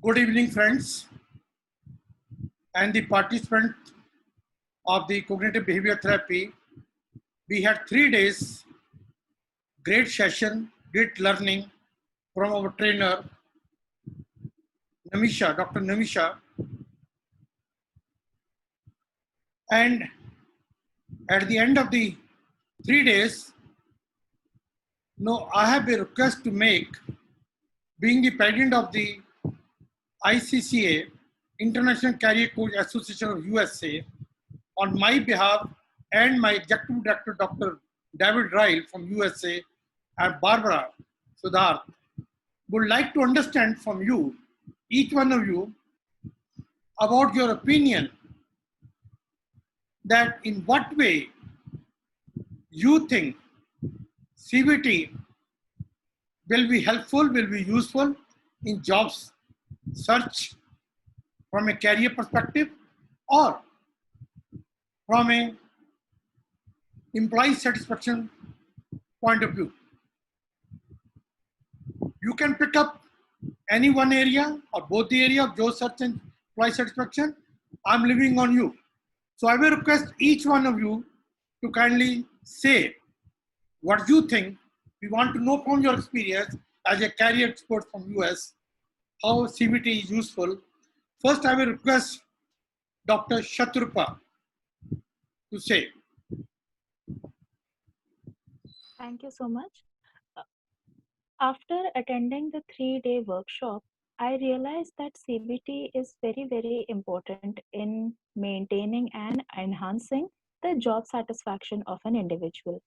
Good evening, friends, and the participants of the cognitive behavior therapy. We had 3 days, great session, great learning from our trainer, Namisha, Dr. Namisha. And at the end of the 3 days, I have a request to make, being the president of the ICCA, International Career Coach Association of USA, on my behalf and my executive director, Dr. David Ryle from USA, and Barbara Sudhar, would like to understand from you, each one of you, about your opinion that in what way you think CBT will be helpful, will be useful in jobs search from a career perspective or from a employee satisfaction point of view. You can pick up any one area or both the area of job search and employee satisfaction. I'm leaving on you. So I will request each one of you to kindly say what you think. We want to know from your experience as a career expert from US, how CBT is useful. First, I will request Dr. Shatrupa to say. Thank you so much. Uh, After attending the 3-day workshop, I realized that CBT is very important in maintaining and enhancing the job satisfaction of an individual.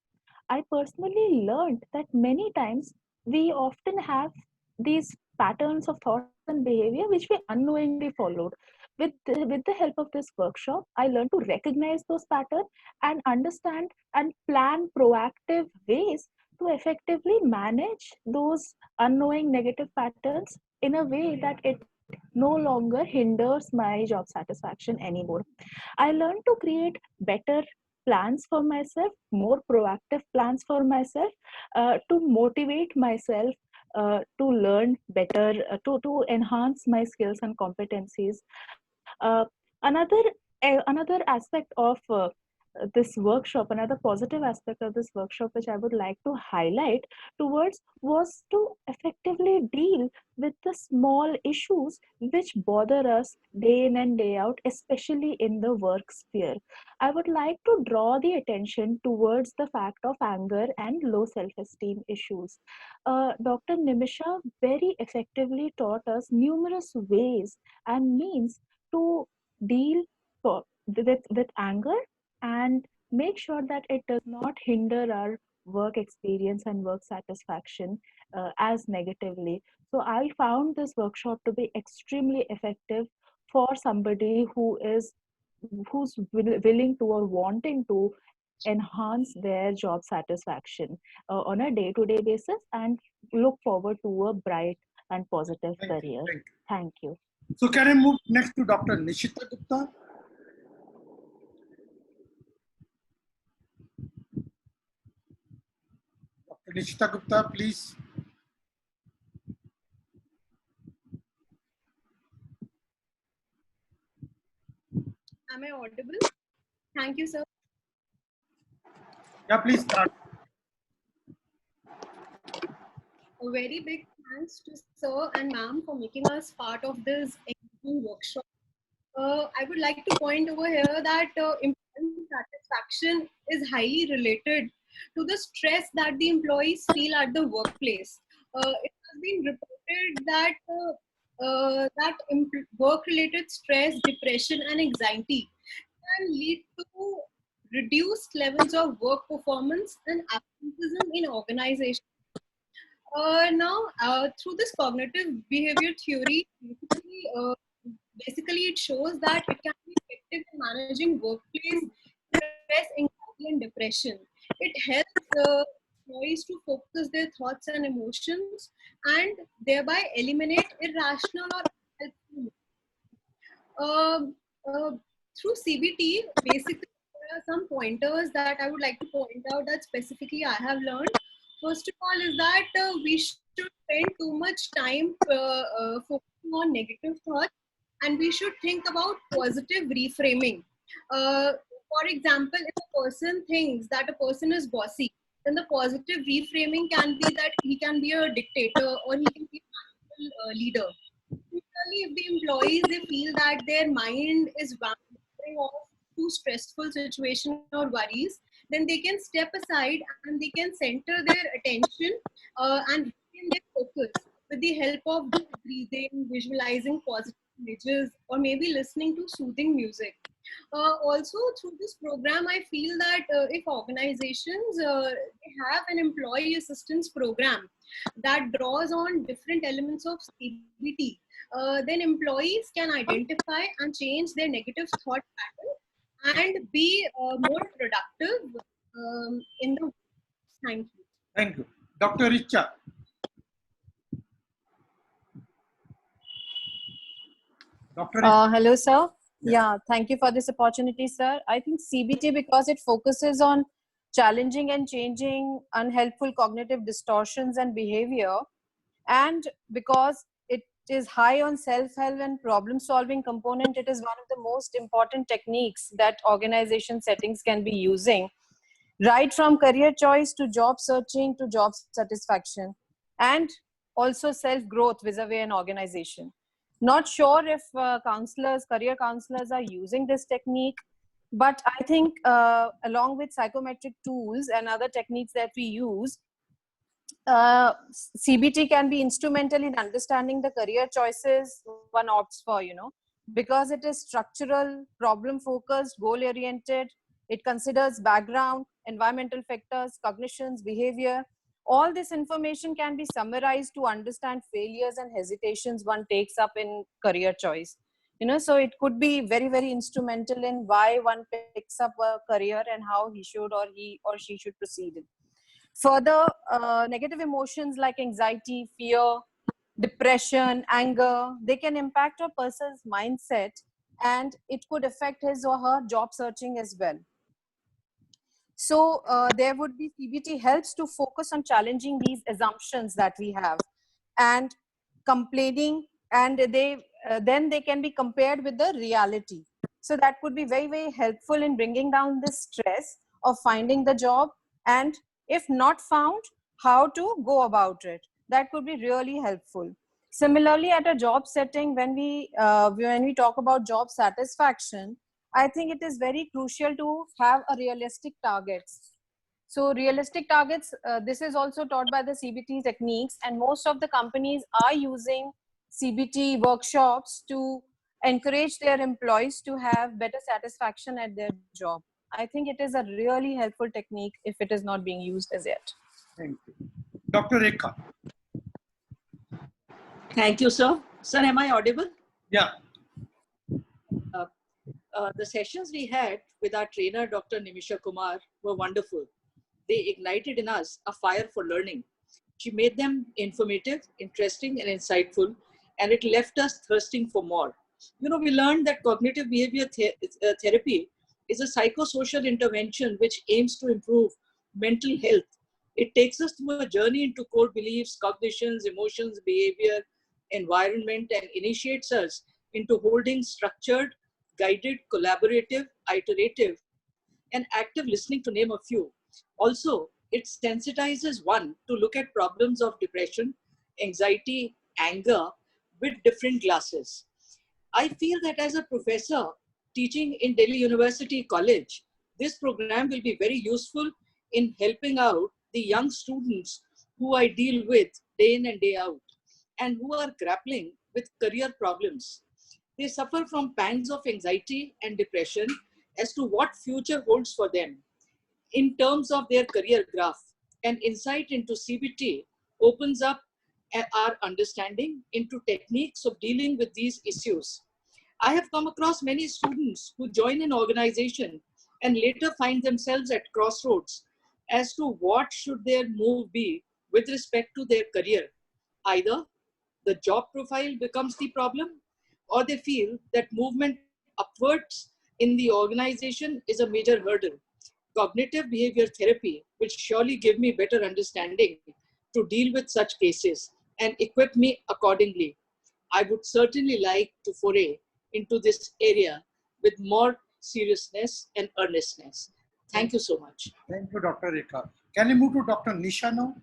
I personally learned that many times we often have these patterns of thoughts and behavior which we unknowingly followed. With the help of this workshop, I learned to recognize those patterns and understand and plan proactive ways to effectively manage those unknowing negative patterns in a way that it no longer hinders my job satisfaction anymore. I learned to create better plans for myself, more proactive plans for myself, to motivate myself to learn better, to enhance my skills and competencies. Another another aspect of this workshop, another positive aspect of this workshop, which I would like to highlight towards, was to effectively deal with the small issues which bother us day in and day out, especially in the work sphere. I would like to draw the attention towards the fact of anger and low self esteem issues. Dr. Nimisha very effectively taught us numerous ways and means to deal with anger and make sure that it does not hinder our work experience and work satisfaction as negatively. So I found this workshop to be extremely effective for somebody who's willing to or wanting to enhance their job satisfaction on a day-to-day basis and look forward to a bright and positive Thank you. career. Thank you. Thank you. So can I move next to Dr. Nishita Gupta? Dr. Nishita Gupta, please. Am I audible? Thank you, sir. Yeah, please start. A very big thanks to sir and ma'am for making us part of this engaging workshop. I would like to point over here that employee satisfaction is highly related to the stress that the employees feel at the workplace. It has been reported that work-related stress, depression, and anxiety can lead to reduced levels of work performance and absenteeism in organizations. Through this cognitive behavior theory, basically it shows that it can be effective in managing workplace stress, anxiety, and depression. It helps employees to focus their thoughts and emotions and thereby eliminate irrational or unhelpful. Um, uh, Through CBT, basically, there are some pointers that I would like to point out that specifically I have learned. First of all, is that we should spend too much time focusing on negative thoughts, and we should think about positive reframing. For example, if a person thinks that a person is bossy, then the positive reframing can be that he can be a dictator or he can be a natural leader. Similarly, if the employees they feel that their mind is wandering off to stressful situation or worries, then they can step aside and they can center their attention and retain their focus with the help of deep breathing, visualizing positive images, or maybe listening to soothing music. Also, through this program, I feel that if organizations they have an employee assistance program that draws on different elements of CBT, then employees can identify and change their negative thought pattern and be more productive in the. Thank you. Thank you. Dr. Richa. Dr. Richa. Hello, sir. Yeah. Yeah, thank you for this opportunity, sir. I think CBT, because it focuses on challenging and changing unhelpful cognitive distortions and behavior, and because it is high on self-help and problem-solving component, it is one of the most important techniques that organization settings can be using, right from career choice to job searching to job satisfaction, and also self-growth vis-a-vis an organization. Not sure if career counselors are using this technique, but I think along with psychometric tools and other techniques that we use, CBT can be instrumental in understanding the career choices one opts for, because it is structural, problem focused, goal oriented. It considers background, environmental factors, cognitions, behavior. All this information can be summarized to understand failures and hesitations one takes up in career choice. So it could be very, very instrumental in why one picks up a career and how he or she should proceed. Further, negative emotions like anxiety, fear, depression, anger, they can impact a person's mindset, and it could affect his or her job searching as well. So there would be CBT helps to focus on challenging these assumptions that we have and complaining, and then they can be compared with the reality. So that could be very, very helpful in bringing down the stress of finding the job, and if not found, how to go about it. That could be really helpful. Similarly, at a job setting, when we talk about job satisfaction, I think it is very crucial to have a realistic targets. So realistic targets, this is also taught by the CBT techniques, and most of the companies are using CBT workshops to encourage their employees to have better satisfaction at their job. I think it is a really helpful technique if it is not being used as yet. Thank you. Dr. Rekha. Thank you, sir. Sir, am I audible? Yeah. The sessions we had with our trainer, Dr. Nimisha Kumar, were wonderful. They ignited in us a fire for learning. She made them informative, interesting, and insightful, and it left us thirsting for more. We learned that cognitive behavior therapy is a psychosocial intervention which aims to improve mental health. It takes us through a journey into core beliefs, cognitions, emotions, behavior, environment, and initiates us into holding structured, guided, collaborative, iterative, and active listening, to name a few. Also, it sensitizes one to look at problems of depression, anxiety, anger with different glasses. I feel that as a professor teaching in Delhi University College, this program will be very useful in helping out the young students who I deal with day in and day out and who are grappling with career problems. They suffer from pangs of anxiety and depression as to what future holds for them in terms of their career graph. An insight into CBT opens up our understanding into techniques of dealing with these issues. I have come across many students who join an organization and later find themselves at crossroads as to what should their move be with respect to their career. Either the job profile becomes the problem, or they feel that movement upwards in the organization is a major hurdle. Cognitive behavior therapy will surely give me better understanding to deal with such cases and equip me accordingly. I would certainly like to foray into this area with more seriousness and earnestness. Thank you so much. Thank you, Dr. Rekha. Can we move to Dr. Nisha now?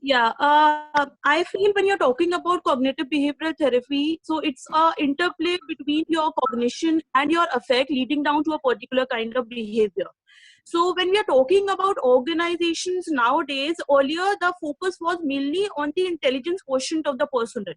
Yeah, I feel when you're talking about cognitive behavioral therapy, so it's a interplay between your cognition and your affect leading down to a particular kind of behavior. So when we are talking about organizations nowadays, earlier the focus was mainly on the intelligence quotient of the personnel.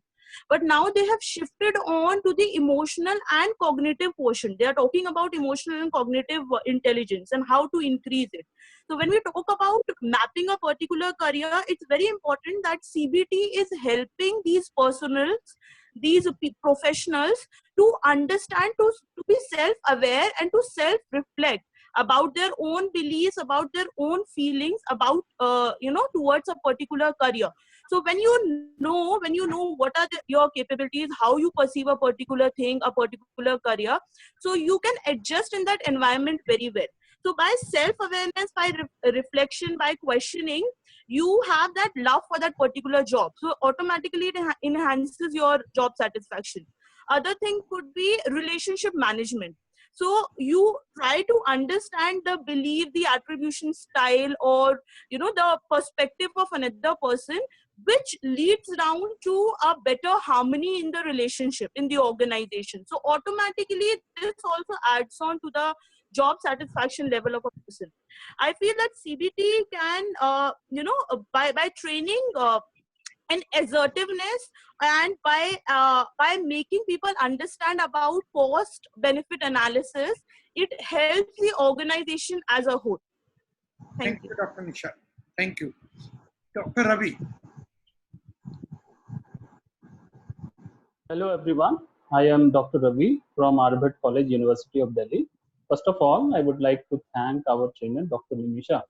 But now they have shifted on to the emotional and cognitive quotient. They are talking about emotional and cognitive intelligence and how to increase it. So when we talk about mapping a particular career, it's very important that CBT is helping these personals, these professionals to understand, to be self-aware and to self-reflect about their own beliefs, about their own feelings, about towards a particular career. So when you know what are your capabilities, how you perceive a particular thing, a particular career, so you can adjust in that environment very well. So by self-awareness, by reflection, by questioning, you have that love for that particular job. So automatically it enhances your job satisfaction. Other thing could be relationship management. So you try to understand the belief, the attribution style, or the perspective of another person, which leads down to a better harmony in the relationship, in the organization. So automatically this also adds on to the job satisfaction level of a person. I feel that CBT can, by training and assertiveness, and by making people understand about cost benefit analysis, it helps the organization as a whole. Thank you. Dr. Nisha. Thank you. Dr. Ravi. Hello everyone, I am Dr. Ravi from Arbat College, University of Delhi. First of all, I would like to thank our trainer, Dr. Nimisha,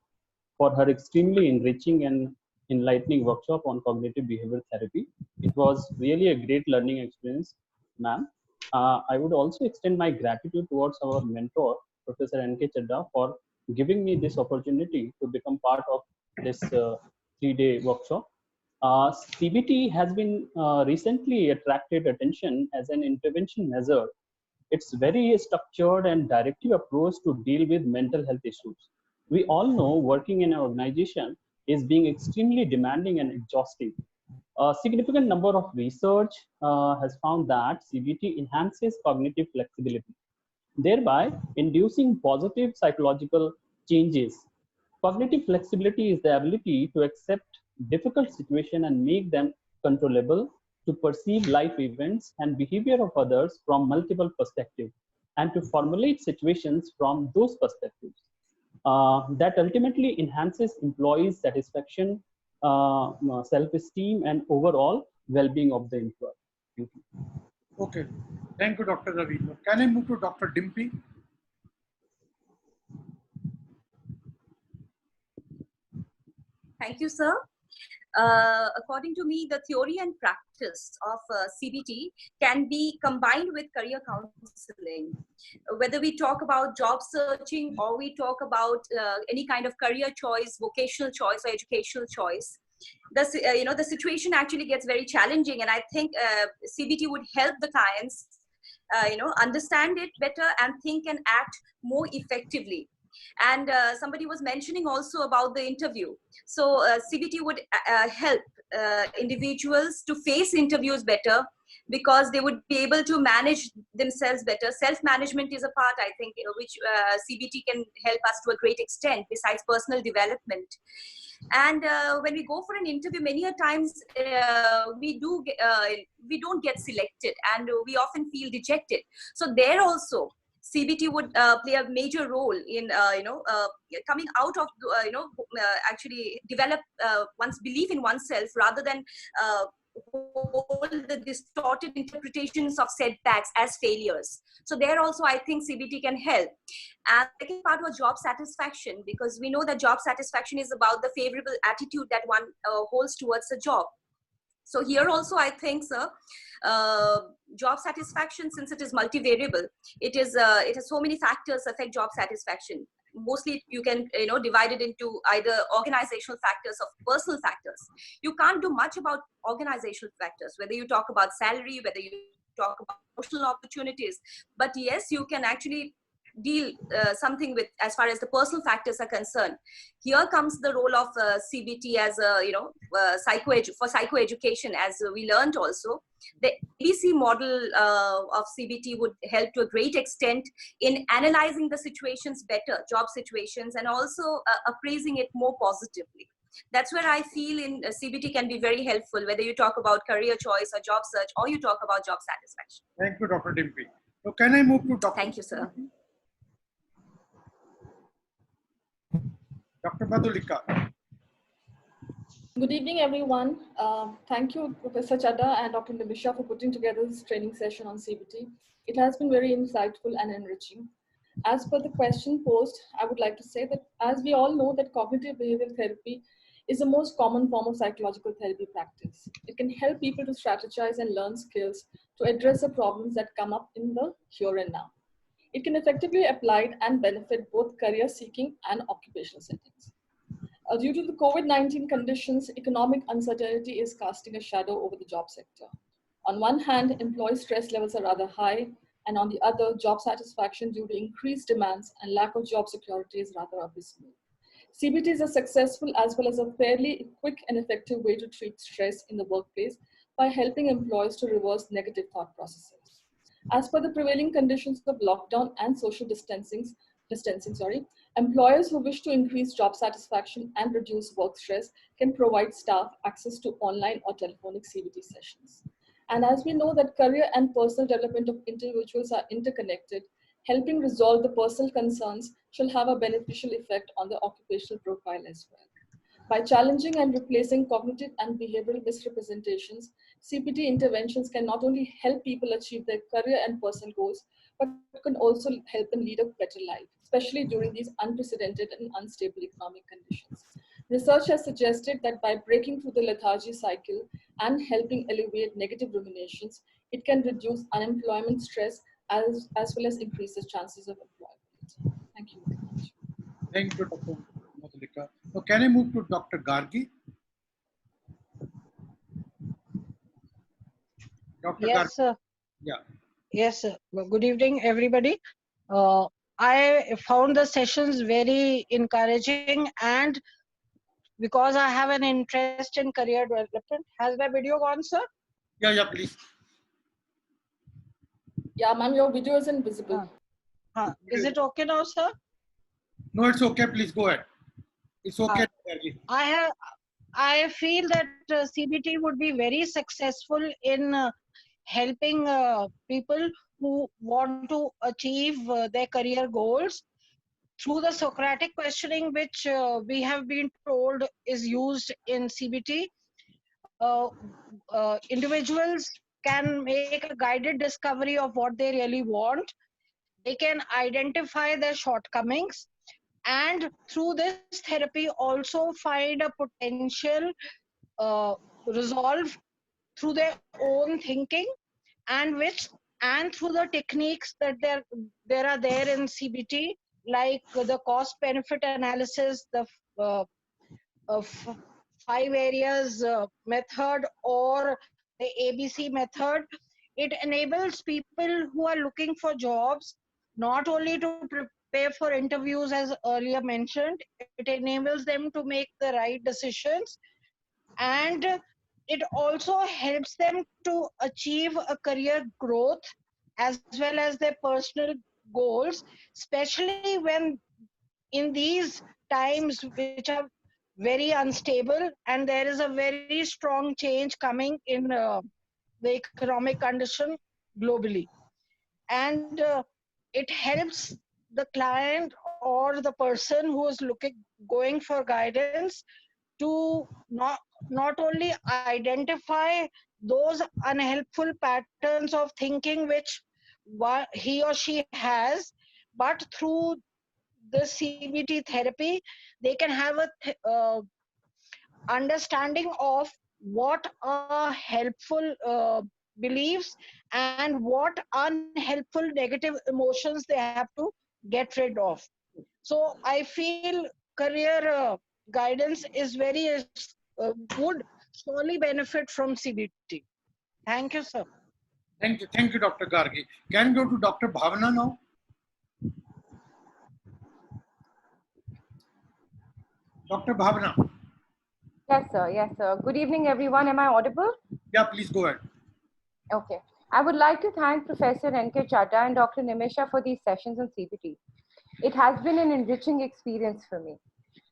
for her extremely enriching and enlightening workshop on cognitive behavioral therapy. It was really a great learning experience, ma'am. I would also extend my gratitude towards our mentor, Professor N.K. Chadda, for giving me this opportunity to become part of this 3-day workshop. CBT has been recently attracted attention as an intervention measure. It's very structured and directive approach to deal with mental health issues. We all know working in an organization is being extremely demanding and exhausting. A significant number of research has found that CBT enhances cognitive flexibility, thereby inducing positive psychological changes. Cognitive flexibility is the ability to accept difficult situations and make them controllable, to perceive life events and behavior of others from multiple perspectives, and to formulate situations from those perspectives. That ultimately enhances employees' satisfaction, self-esteem, and overall well-being of the employee. Thank you. Okay. Thank you, Dr. Ravi. Can I move to Dr. Dimpy? Thank you, sir. According to me, the theory and practice of CBT can be combined with career counseling. Whether we talk about job searching or we talk about any kind of career choice, vocational choice, or educational choice, the situation actually gets very challenging, and I think CBT would help the clients, understand it better and think and act more effectively. And somebody was mentioning also about the interview. So CBT would help individuals to face interviews better, because they would be able to manage themselves better. Self-management is a part, I think, which CBT can help us to a great extent, besides personal development. And when we go for an interview, many a times we don't get selected, and we often feel dejected. So there also, CBT would play a major role in, coming out of, actually develop one's belief in oneself, rather than hold the distorted interpretations of setbacks as failures. So there also, I think CBT can help. And the second part was job satisfaction, because we know that job satisfaction is about the favorable attitude that one holds towards a job. So here also, I think, sir, job satisfaction, since it is multivariable, it has so many factors affect job satisfaction. mostly you can divide it into either organizational factors or personal factors. You can't do much about organizational factors, whether you talk about salary, whether you talk about social opportunities, but yes, you can actually deal something with as far as the personal factors are concerned. Here comes the role of CBT as a for psychoeducation, as we learned also. The ABC model of CBT would help to a great extent in analyzing the situations better, job situations, and also appraising it more positively. That's where I feel in CBT can be very helpful, whether you talk about career choice or job search, or you talk about job satisfaction. Thank you, Dr. Dimpy. So can I move to Dr. Thank you, sir. Dr. Madhulika? Good evening, everyone. Thank you, Professor Chadha and Dr. Nimisha, for putting together this training session on CBT. It has been very insightful and enriching. As per the question posed, I would like to say that as we all know that cognitive behavioral therapy is the most common form of psychological therapy practice. It can help people to strategize and learn skills to address the problems that come up in the here and now. It can effectively be applied and benefit both career seeking and occupational settings. Due to the COVID-19 conditions, economic uncertainty is casting a shadow over the job sector. On one hand, employee stress levels are rather high, and on the other, job satisfaction due to increased demands and lack of job security is rather abysmal. CBT is a successful as well as a fairly quick and effective way to treat stress in the workplace by helping employees to reverse negative thought processes. As per the prevailing conditions of lockdown and social distancing, employers who wish to increase job satisfaction and reduce work stress can provide staff access to online or telephonic CBT sessions. And as we know that career and personal development of individuals are interconnected, helping resolve the personal concerns shall have a beneficial effect on the occupational profile as well. By challenging and replacing cognitive and behavioral misrepresentations, CBT interventions can not only help people achieve their career and personal goals, but can also help them lead a better life, especially during these unprecedented and unstable economic conditions. Research has suggested that by breaking through the lethargy cycle and helping alleviate negative ruminations, it can reduce unemployment stress as well as increase the chances of employment. Thank you very much. Thank you, Dr. Madhulika. So can I move to Dr. Gargi? Dr. Yes, Gargi? sir. Yeah. Yes, sir. Well, good evening, everybody. I found the sessions very encouraging, and because I have an interest in career development. Has my video gone, sir? Yeah, please. Yeah, ma'am, your video is invisible. Is it okay now, sir? No, it's okay. Please go ahead. It's okay. I feel that CBT would be very successful in helping people who want to achieve their career goals through the Socratic questioning, which we have been told is used in CBT. Individuals can make a guided discovery of what they really want. They can identify their shortcomings, and through this therapy also find a potential resolve through their own thinking, and through the techniques that there are there in CBT, like the cost benefit analysis, the 5 areas method, or the ABC method. It enables people who are looking for jobs not only to prepare for interviews as earlier mentioned, it enables them to make the right decisions, and it also helps them to achieve a career growth as well as their personal goals, especially when in these times which are very unstable and there is a very strong change coming in the economic condition globally. And it helps the client or the person who is going for guidance to not only identify those unhelpful patterns of thinking which he or she has, but through the CBT therapy, they can have a understanding of what are helpful beliefs and what unhelpful negative emotions they have to get rid of. So I feel career guidance is very would surely benefit from CBT. Thank you, sir. Thank you, Dr. Gargi. Can we go to Dr. Bhavana now? Dr. Bhavana. Yes, sir. Yes, sir. Good evening, everyone. Am I audible? Yeah, please go ahead. Okay. I would like to thank Professor N.K. Chadha and Dr. Nimisha for these sessions on CBT. It has been an enriching experience for me.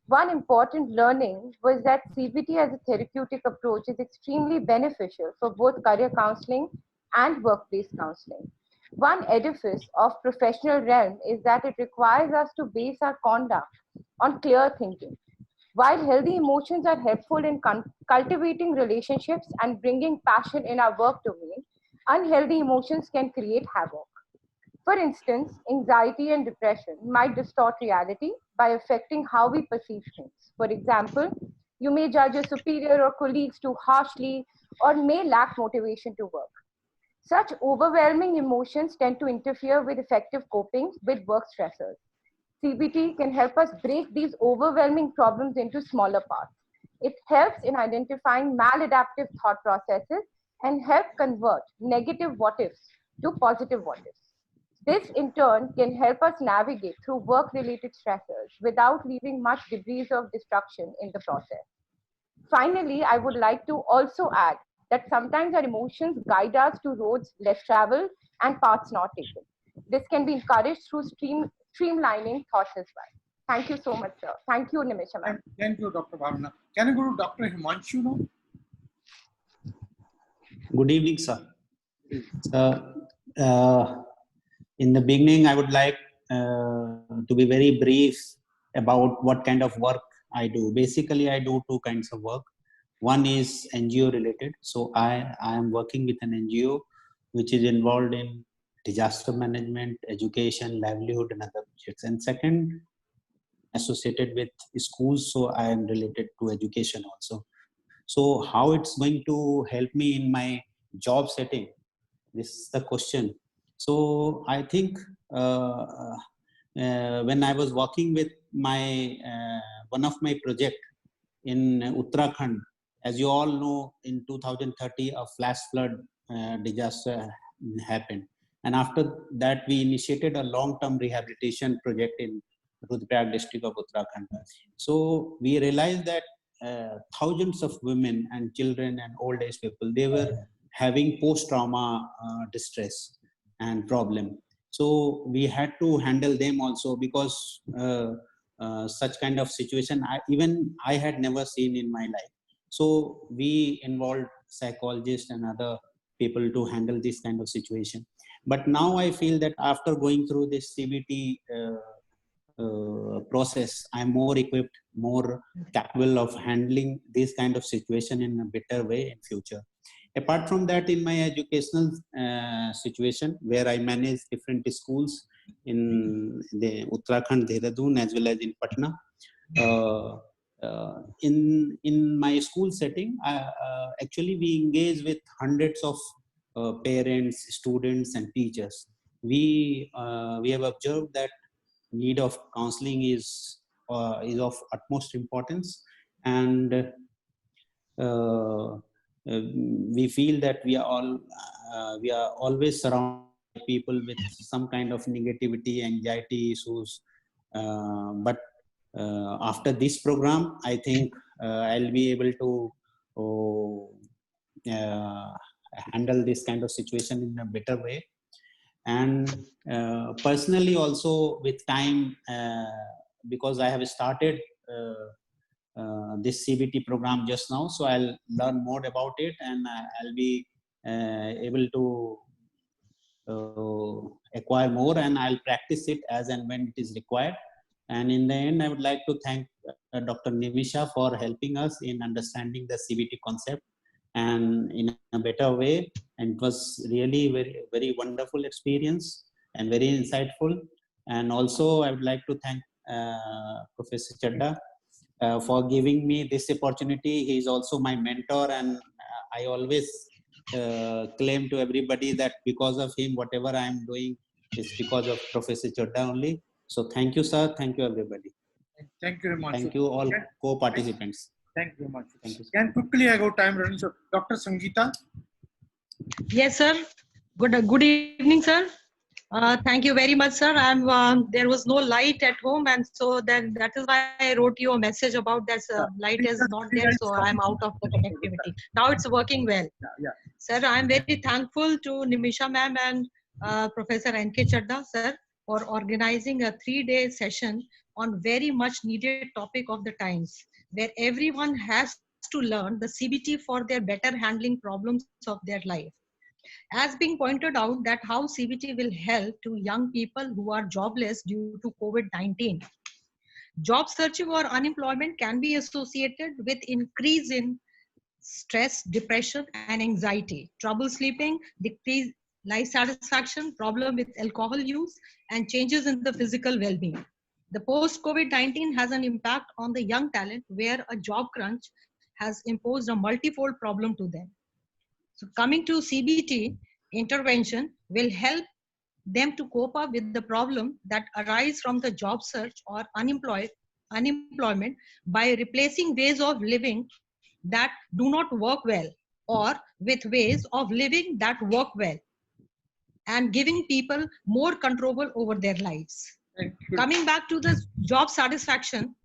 One important learning was that CBT as a therapeutic approach is extremely beneficial for both career counseling and workplace counseling. One edifice of professional realm is that it requires us to base our conduct on clear thinking. While healthy emotions are helpful in cultivating relationships and bringing passion in our work domain, unhealthy emotions can create havoc. For instance, anxiety and depression might distort reality by affecting how we perceive things. For example, you may judge your superior or colleagues too harshly or may lack motivation to work. Such overwhelming emotions tend to interfere with effective coping with work stressors. CBT can help us break these overwhelming problems into smaller parts. It helps in identifying maladaptive thought processes and help convert negative what ifs to positive what ifs. This in turn can help us navigate through work related stressors without leaving much debris of destruction in the process. Finally, I would like to also add that sometimes our emotions guide us to roads less traveled and paths not taken. This can be encouraged through streamlining thoughts as well. Thank you so much, sir. Thank you, Nimisha ma'am. Thank you, Dr. Bhavana. Can I go to Dr. Himanshu now? Good evening, sir. In the beginning, I would like to be very brief about what kind of work I do. Basically, I do two kinds of work. One is NGO related. So I am working with an NGO which is involved in disaster management, education, livelihood, and other projects. And second, associated with schools. So I am related to education also. So how it's going to help me in my job setting? This is the question. So I think when I was working with my one of my project in Uttarakhand, as you all know, in 2030 a flash flood disaster happened, and after that we initiated a long-term rehabilitation project in Rudraprayag district of Uttarakhand. So we realized that thousands of women and children and old age people, they were having post-trauma distress and problem. So we had to handle them also, because such kind of situation even I had never seen in my life. So we involved psychologists and other people to handle this kind of situation. But now I feel that after going through this CBT process, I'm more equipped, more capable of handling this kind of situation in a better way in future. Apart from that, in my educational situation, where I manage different schools in the Uttarakhand, Dehradun, as well as in Patna, in my school setting, actually we engage with hundreds of parents, students, and teachers. We have observed that need of counseling is of utmost importance, and we feel that we are always surrounded by people with some kind of negativity, anxiety issues. But after this program, I think I'll be able to handle this kind of situation in a better way. And personally also, with time, because I have started this CBT program just now, so I'll learn more about it, and I'll be able to acquire more, and I'll practice it as and when it is required. And in the end, I would like to thank Dr. Nimisha for helping us in understanding the CBT concept and in a better way. And it was really very, very wonderful experience and very insightful. And also, I would like to thank Professor Chadha for giving me this opportunity. He is also my mentor, and I always claim to everybody that because of him, whatever I am doing is because of Professor Chadha only. So thank you, sir. Thank you, everybody. Thank you very much. Thank you, all co-participants. Thank you very much. Thank you, sir. Can quickly I go time running. So Dr. Sangeeta. Yes, sir. Good evening, sir. Thank you very much, sir. There was no light at home, and so then that is why I wrote you a message about that light is not there, so I'm out of the connectivity. Now it's working well. Yeah. Sir, I'm very thankful to Nimisha ma'am and Professor N.K. Chadda, sir, for organizing a 3-day session on very much needed topic of the times, where everyone has to learn the CBT for their better handling problems of their life. As being pointed out that how CBT will help to young people who are jobless due to COVID-19. Job searching or unemployment can be associated with increase in stress, depression, and anxiety, trouble sleeping, decreased life satisfaction, problem with alcohol use, and changes in the physical well-being. The post-COVID-19 has an impact on the young talent where a job crunch has imposed a multifold problem to them. So coming to CBT, intervention will help them to cope up with the problem that arise from the job search or unemployment by replacing ways of living that do not work well or with ways of living that work well and giving people more control over their lives. Coming back to the job satisfaction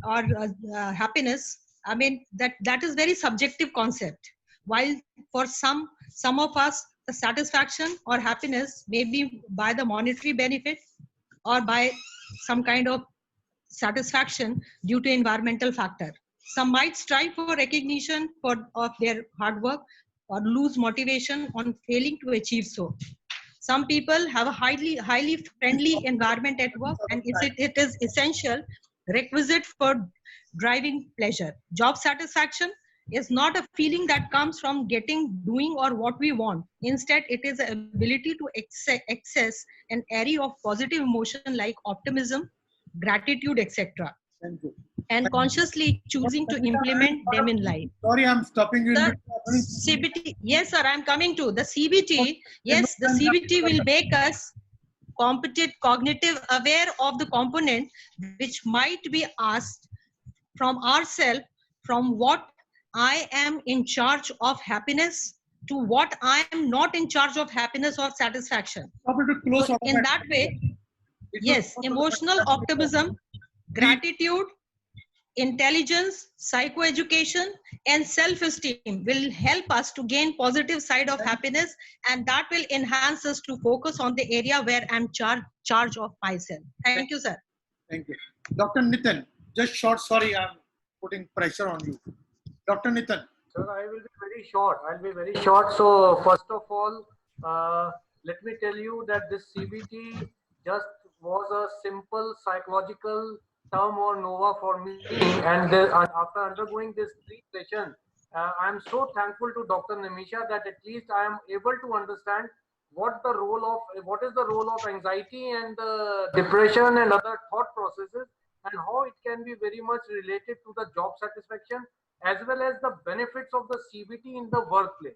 or happiness, I mean, that is very subjective concept. While for some of us, the satisfaction or happiness may be by the monetary benefit or by some kind of satisfaction due to environmental factor. Some might strive for recognition of their hard work or lose motivation on failing to achieve so. Some people have a highly friendly environment at work, and it is essential requisite for driving pleasure. Job satisfaction is not a feeling that comes from doing or what we want. Instead, it is the ability to access an array of positive emotion like optimism, gratitude, etc. And consciously choosing to implement them in life. Sorry, I'm stopping you. Sir, CBT, yes, sir, I'm coming to the CBT. Yes, the CBT will make us competent, cognitive, aware of the component which might be asked from ourselves, from what I am in charge of happiness to what I am not in charge of happiness or satisfaction. So in that way, yes, emotional optimism, gratitude, intelligence, psychoeducation, and self-esteem will help us to gain positive side of happiness, and that will enhance us to focus on the area where I'm charge of myself. Thank you, sir. Thank you. Dr. Nitin, just short, sorry, I'm putting pressure on you. Dr. Nitin. Sir, I will be very short. I'll be very short. So first of all, let me tell you that this CBT just was a simple psychological term or nova for me. And after undergoing this 3 sessions, I'm so thankful to Dr. Nimisha that at least I am able to understand what is the role of anxiety and depression and other thought processes, and how it can be very much related to the job satisfaction as well as the benefits of the CBT in the workplace.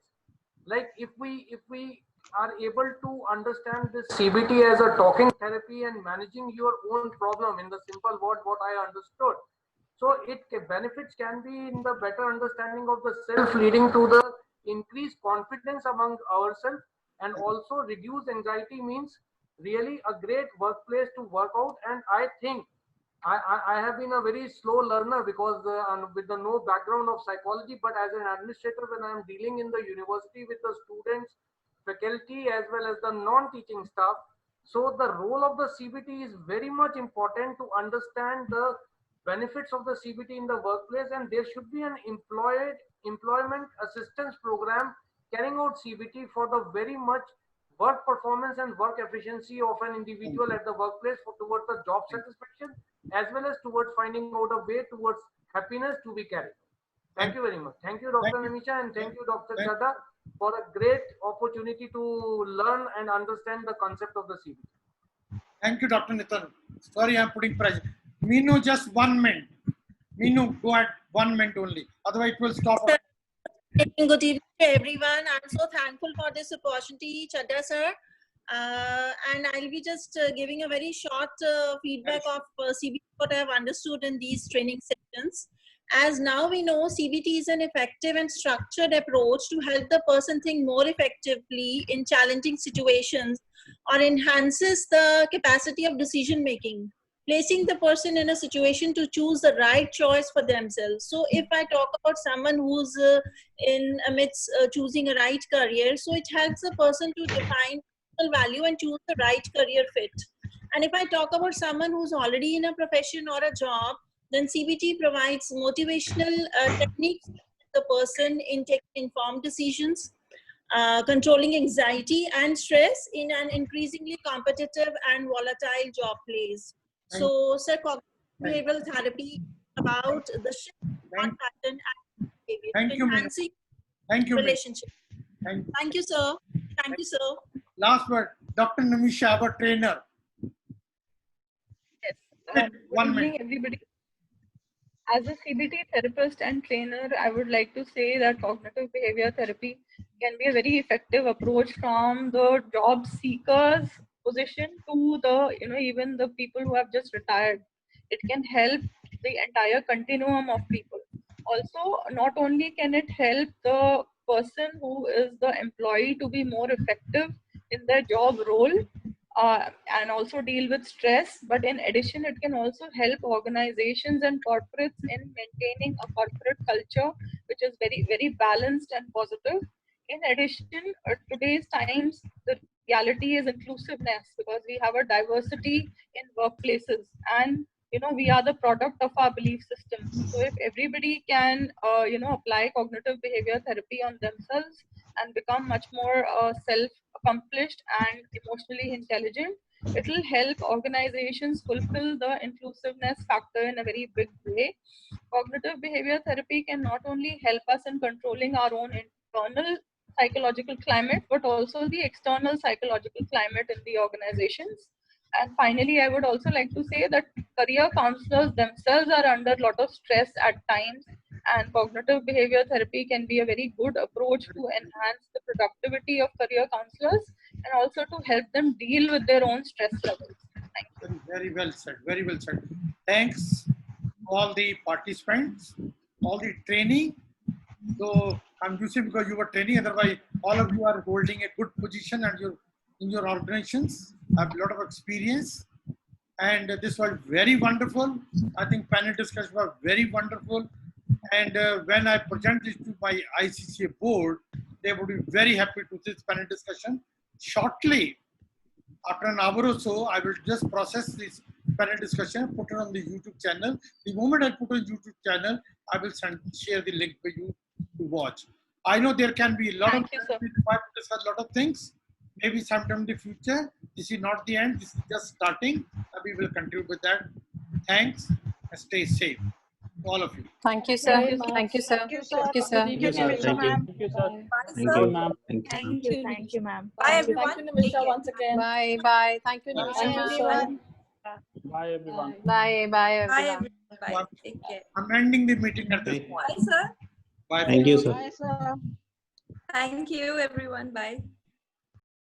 Like if we are able to understand this CBT as a talking therapy and managing your own problem in the simple word what I understood. So benefits can be in the better understanding of the self, leading to the increased confidence among ourselves, and also reduce anxiety means really a great workplace to work out. And I think I have been a very slow learner because with the no background of psychology, but as an administrator, when I am dealing in the university with the students, faculty, as well as the non-teaching staff, so the role of the CBT is very much important to understand the benefits of the CBT in the workplace, and there should be an employment assistance program carrying out CBT for the very much work performance and work efficiency of an individual at the workplace towards the job satisfaction, as well as towards finding out a way towards happiness to be carried. Thank you very much. Thank you, Dr. Nimisha, and thank you, Dr. Chadda, for a great opportunity to learn and understand the concept of the CBT. Thank you, Dr. Nitin. Sorry, I'm putting pressure. Meenu, just 1 minute. Meenu, go at 1 minute only. Otherwise, it will stop. Good evening to everyone. I'm so thankful for this opportunity, Chadda sir. And I'll be just giving a very short feedback of CBT, what I have understood in these training sessions. As now we know, CBT is an effective and structured approach to help the person think more effectively in challenging situations, or enhances the capacity of decision making, placing the person in a situation to choose the right choice for themselves. So if I talk about someone who's in amidst choosing a right career, so it helps the person to define value and choose the right career fit. And if I talk about someone who's already in a profession or a job, then CBT provides motivational techniques to the person in taking informed decisions, controlling anxiety and stress in an increasingly competitive and volatile job place. So, sir, cognitive behavioral therapy about the shift in pattern and behavior, enhancing relationship. Thank you, sir. Thank you, sir. Last word, Dr. Nimisha, our trainer. Yes. Good evening, everybody. As a CBT therapist and trainer, I would like to say that cognitive behavior therapy can be a very effective approach from the job seekers position to the, even the people who have just retired. It can help the entire continuum of people. Also, not only can it help the person who is the employee to be more effective in their job role, and also deal with stress, but in addition it can also help organizations and corporates in maintaining a corporate culture which is very, very balanced and positive. In addition, today's times the reality is inclusiveness, because we have a diversity in workplaces, and we are the product of our belief systems. So if everybody can apply cognitive behavior therapy on themselves and become much more self-accomplished and emotionally intelligent, it will help organizations fulfill the inclusiveness factor in a very big way. Cognitive behavior therapy can not only help us in controlling our own internal psychological climate, but also the external psychological climate in the organizations. And finally, I would also like to say that career counselors themselves are under a lot of stress at times, and cognitive behavior therapy can be a very good approach to enhance the productivity of career counselors and also to help them deal with their own stress levels. Thank you. Very well said. Very well said. Thanks to all the participants, all the training. So conducive because you were training. Otherwise, all of you are holding a good position and you're in your organizations. Have a lot of experience. And this was very wonderful. I think panel discussion was very wonderful. And when I present this to my ICCA board, they would be very happy to this panel discussion. Shortly, after an hour or so, I will just process this panel discussion, put it on the YouTube channel. The moment I put on YouTube channel, I will share the link for you to watch. I know there can be a lot of discuss a lot of things. Maybe sometime in the future. This is not the end. This is just starting. We will continue with that. Thanks and stay safe, all of you. Thank you, sir. Thank you, sir. Thank you, sir. Thank you, sir. Thank you, sir. Thank you, ma'am. Thank you. Thank you, ma'am. Bye, everyone. Thank you, Nimisha, once again. Bye, bye. Thank you, Nimisha. Thank you, sir. Bye, everyone. Bye, bye, everyone. Bye, everyone. Bye. Take care. I'm ending the meeting at this point. Bye, sir. Bye. Thank you, sir. Bye, sir. Thank you, everyone. Bye.